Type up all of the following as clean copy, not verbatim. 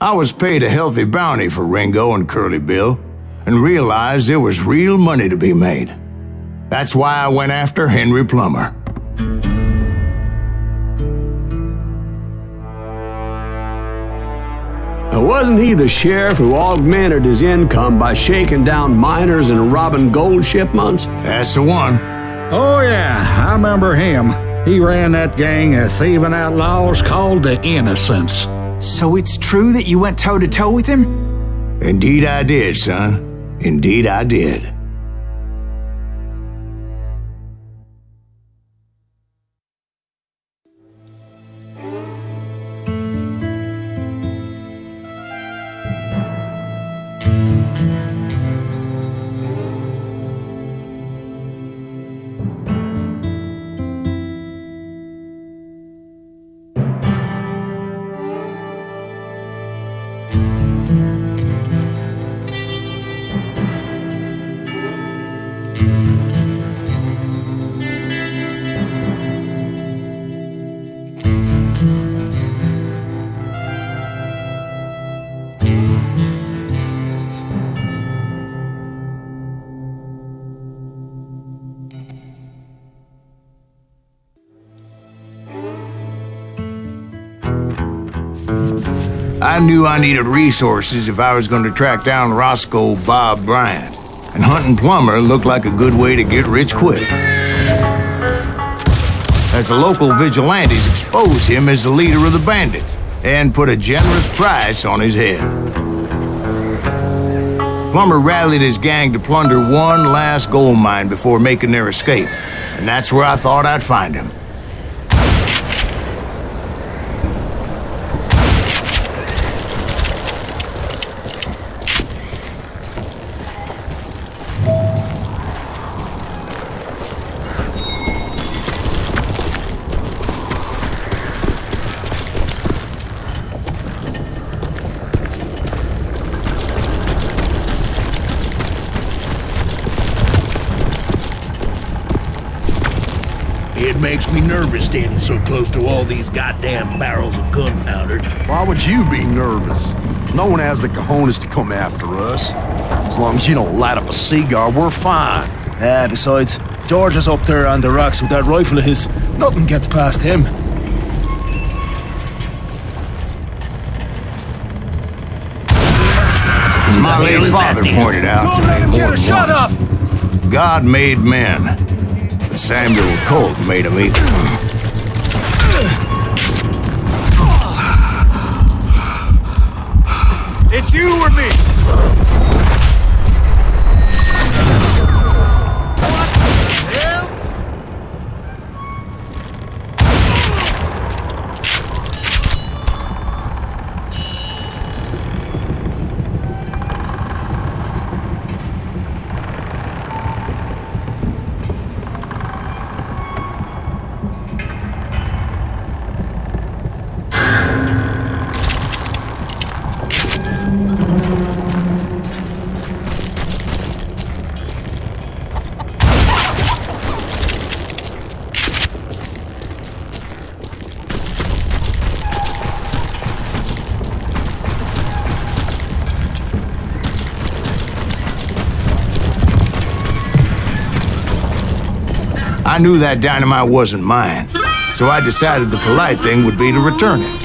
I was paid a healthy bounty for Ringo and Curly Bill, and realized there was real money to be made. That's why I went after Henry Plummer. Wasn't he the sheriff who augmented his income by shaking down miners and robbing gold shipments? That's the one. Oh yeah, I remember him. He ran that gang of thieving outlaws called the Innocents. So it's true that you went toe-to-toe with him? Indeed I did, son. Indeed I did. I knew I needed resources if I was going to track down Roscoe Bob Bryant, and hunting Plummer looked like a good way to get rich quick. As the local vigilantes exposed him as the leader of the bandits, and put a generous price on his head. Plummer rallied his gang to plunder one last gold mine before making their escape, and that's where I thought I'd find him. It makes me nervous standing so close to all these goddamn barrels of gunpowder. Why would you be nervous? No one has the cojones to come after us. As long as you don't light up a cigar, we're fine. Besides, George is up there on the rocks with that rifle of his. Nothing gets past him. As my late father pointed out to me more than Shut up! once, God made men, but Samuel Colt made them equal. It's you or me! I knew that dynamite wasn't mine, so I decided the polite thing would be to return it.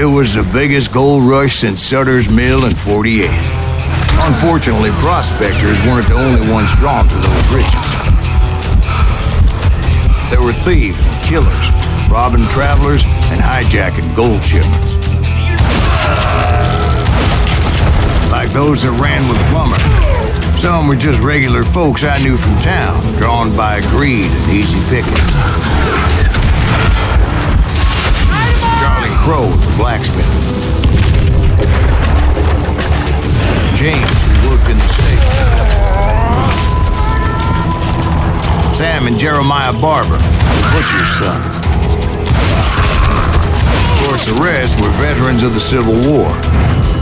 It was the biggest gold rush since Sutter's Mill in '48. Unfortunately, prospectors weren't the only ones drawn to those riches. There were thieves and killers, robbing travelers and hijacking gold shipments. Like those that ran with Plummer. Some were just regular folks I knew from town, drawn by greed and easy pickings. Charlie Crow, the blacksmith. James, who worked in the stable. Sam and Jeremiah Barber, the butcher's son. Of course, the rest were veterans of the Civil War.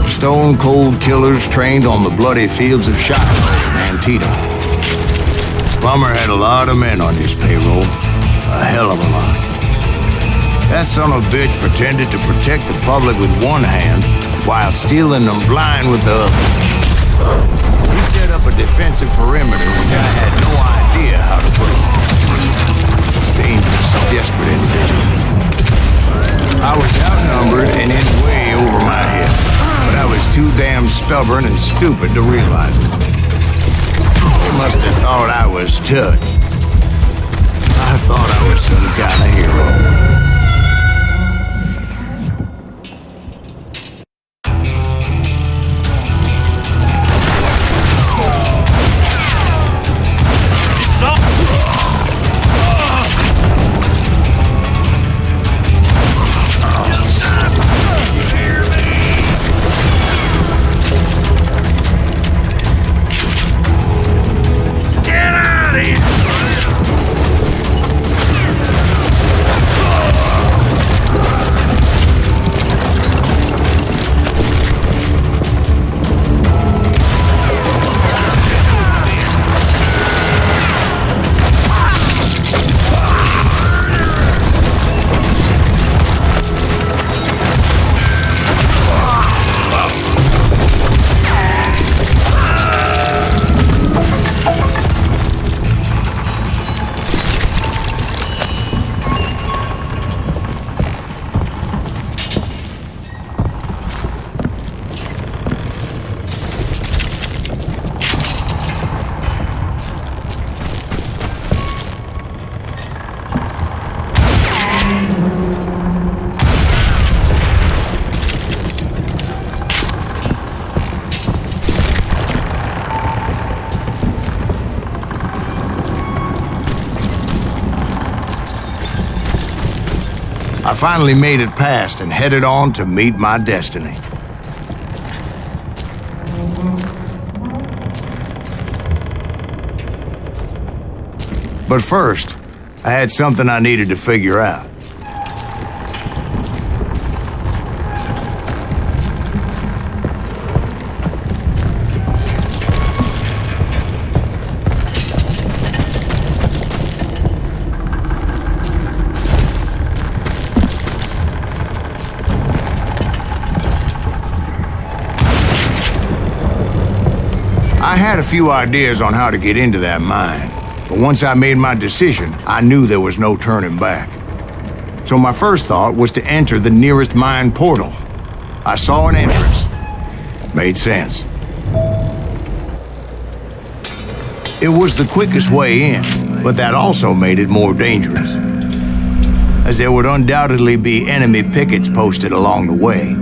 Stone-cold killers trained on the bloody fields of Shiloh and Antietam. Plummer had a lot of men on his payroll. A hell of a lot. That son of a bitch pretended to protect the public with one hand while stealing them blind with the other. He set up a defensive perimeter which I had no idea how to put on. Dangerous, desperate individuals. I was outnumbered and in way over my head. But I was too damn stubborn and stupid to realize it. They must have thought I was touched. I thought I was some kind of hero. I finally made it past and headed on to meet my destiny. But first, I had something I needed to figure out. I had a few ideas on how to get into that mine, but once I made my decision, I knew there was no turning back. So my first thought was to enter the nearest mine portal. I saw an entrance. Made sense. It was the quickest way in, but that also made it more dangerous, as there would undoubtedly be enemy pickets posted along the way.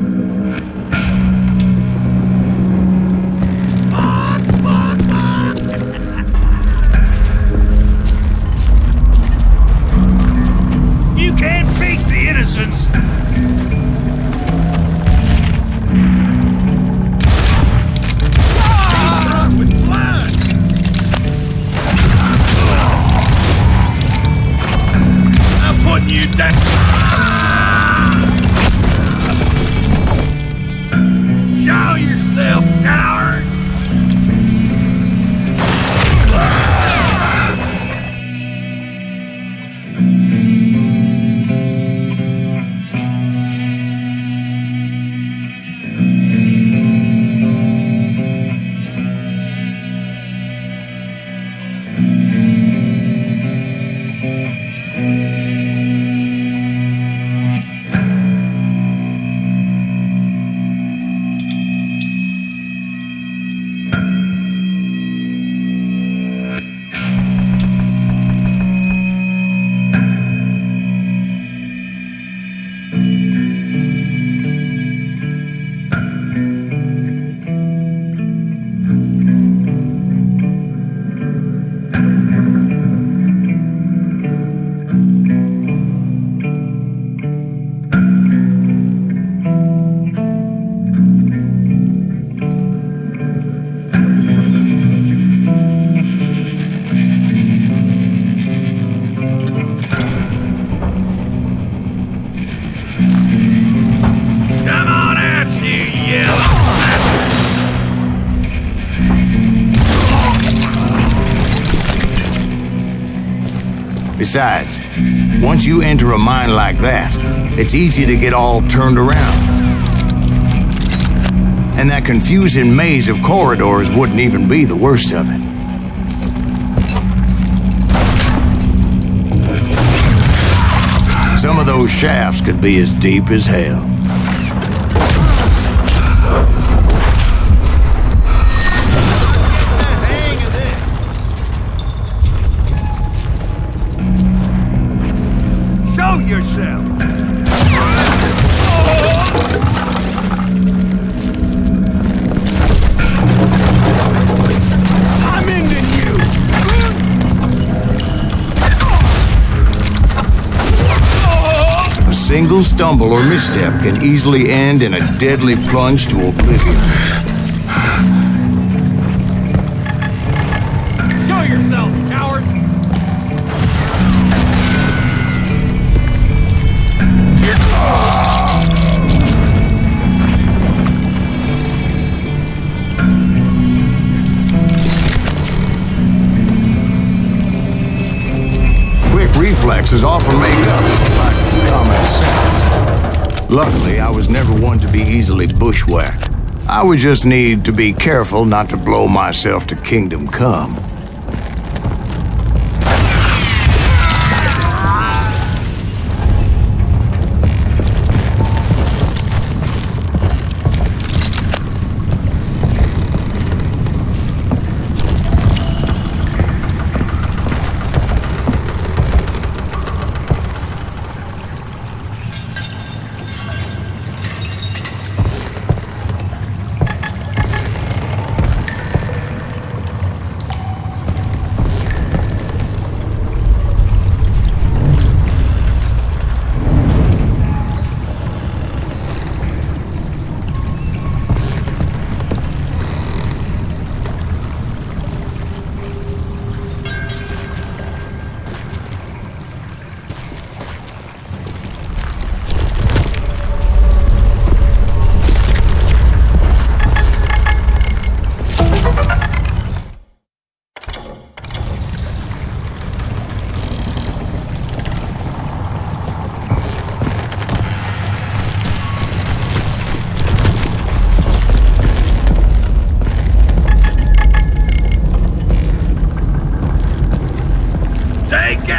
Show yourself, coward! Besides, once you enter a mine like that, it's easy to get all turned around. And that confusing maze of corridors wouldn't even be the worst of it. Some of those shafts could be as deep as hell. Show yourself! I'm into you! A single stumble or misstep can easily end in a deadly plunge to oblivion. Show yourself, coward! Quick reflexes often make up for lack of common sense. Luckily, I was never one to be easily bushwhacked. I would just need to be careful not to blow myself to kingdom come.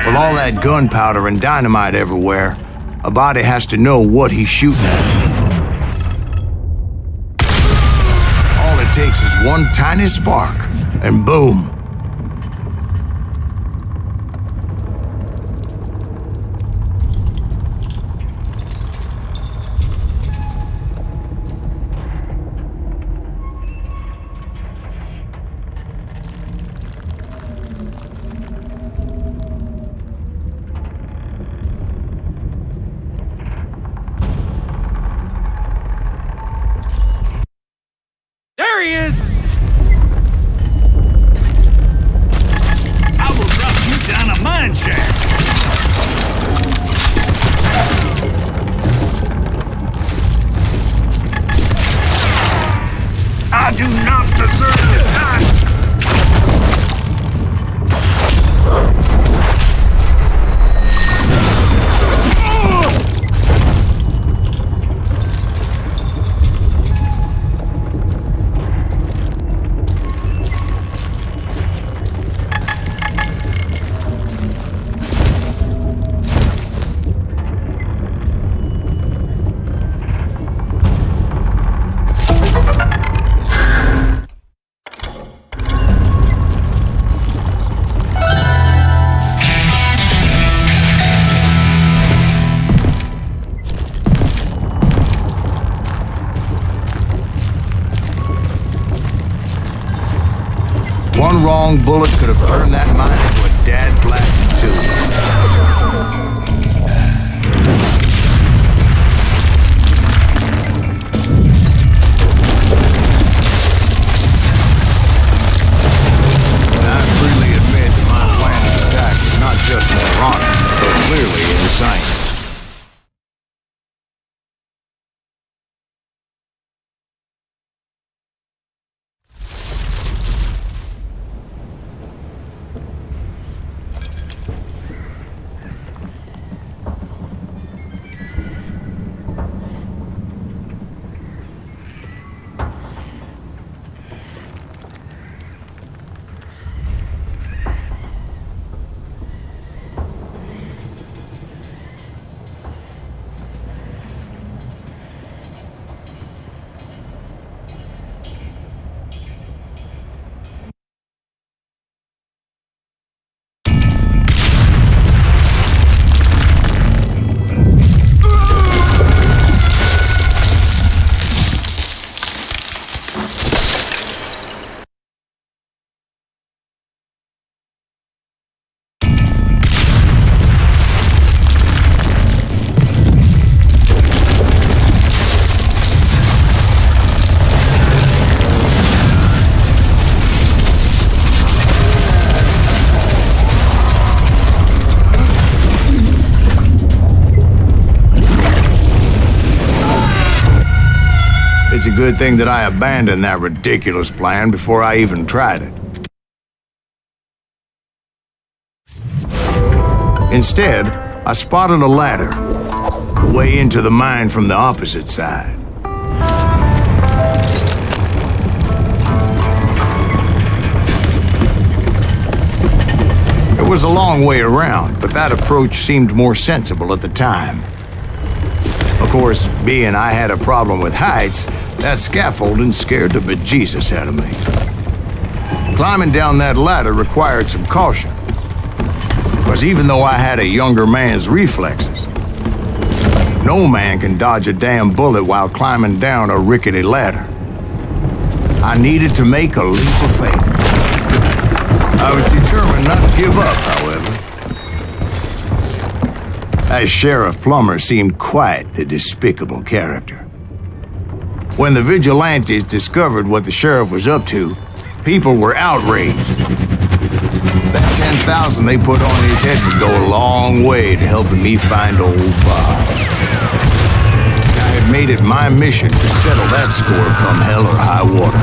With all that gunpowder and dynamite everywhere, a body has to know what he's shooting at. All it takes is one tiny spark, and boom. There he is! I will drop you down a mine shaft. I do not deserve the time. One wrong bullet could have turned that mine into a dad-blasted tube. I freely admit that my plan of attack is not just moronic, but clearly insane. It's a good thing that I abandoned that ridiculous plan before I even tried it. Instead, I spotted a ladder, a way into the mine from the opposite side. It was a long way around, but that approach seemed more sensible at the time. Of course, being I had a problem with heights, that scaffolding scared the bejesus out of me. Climbing down that ladder required some caution, because even though I had a younger man's reflexes, no man can dodge a damn bullet while climbing down a rickety ladder. I needed to make a leap of faith. I was determined not to give up, however. As Sheriff Plummer seemed quite the despicable character. When the vigilantes discovered what the sheriff was up to, people were outraged. That 10,000 they put on his head would go a long way to helping me find old Bob. I had made it my mission to settle that score come hell or high water.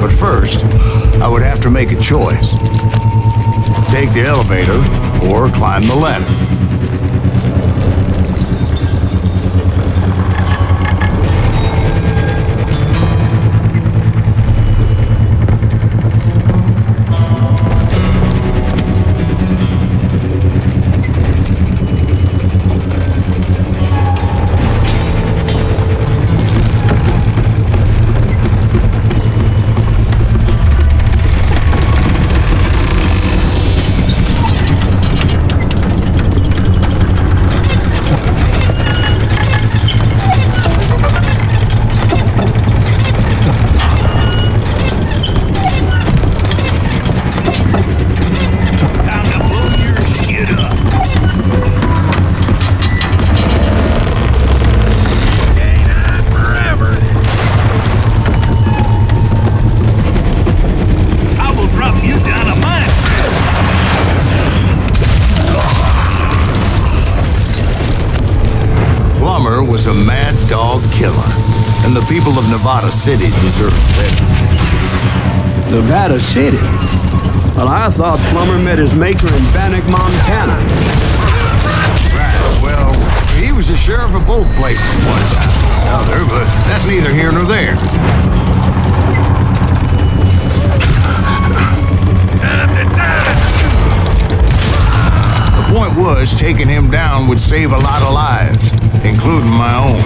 But first, I would have to make a choice. Take the elevator or climb the ladder. Was a mad dog killer, and the people of Nevada City deserved better. Nevada City? Well, I thought Plummer met his maker in Bannock, Montana. Right, well, he was the sheriff of both places one time or another, but that's neither here nor there. The point was, taking him down would save a lot of lives, including my own.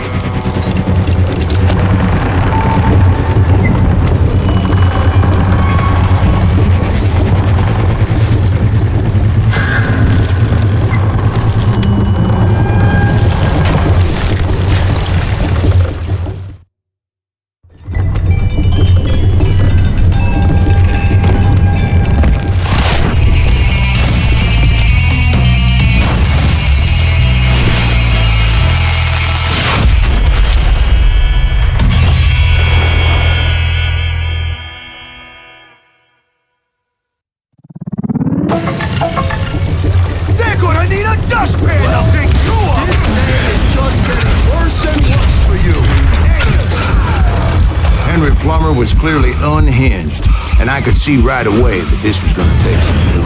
Plummer was clearly unhinged, and I could see right away that this was going to take some doing.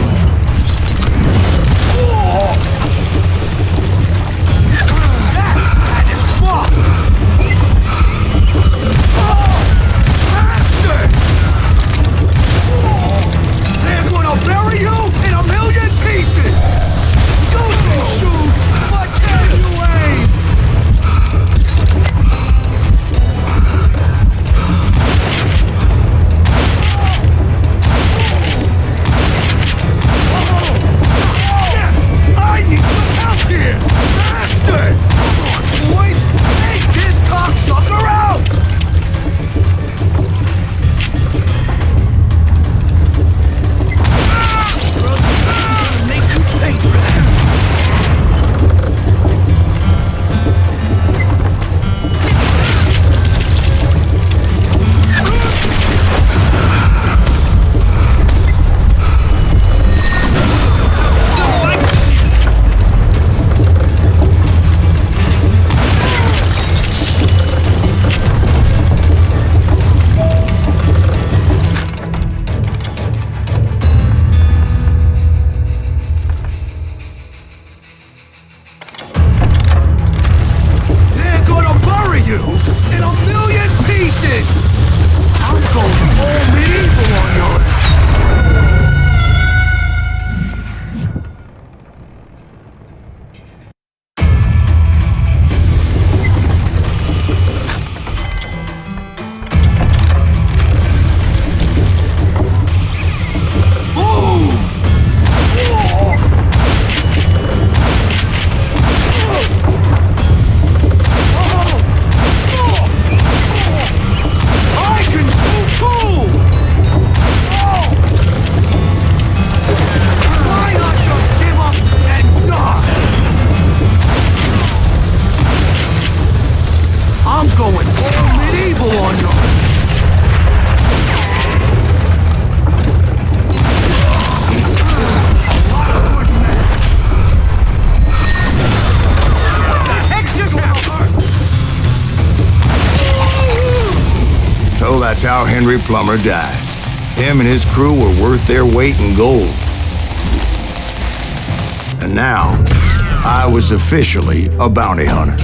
They're gonna bury you in a million pieces! You can shoot, but can you aim? Well, that's how Henry Plummer died. Him and his crew were worth their weight in gold. And now, I was officially a bounty hunter.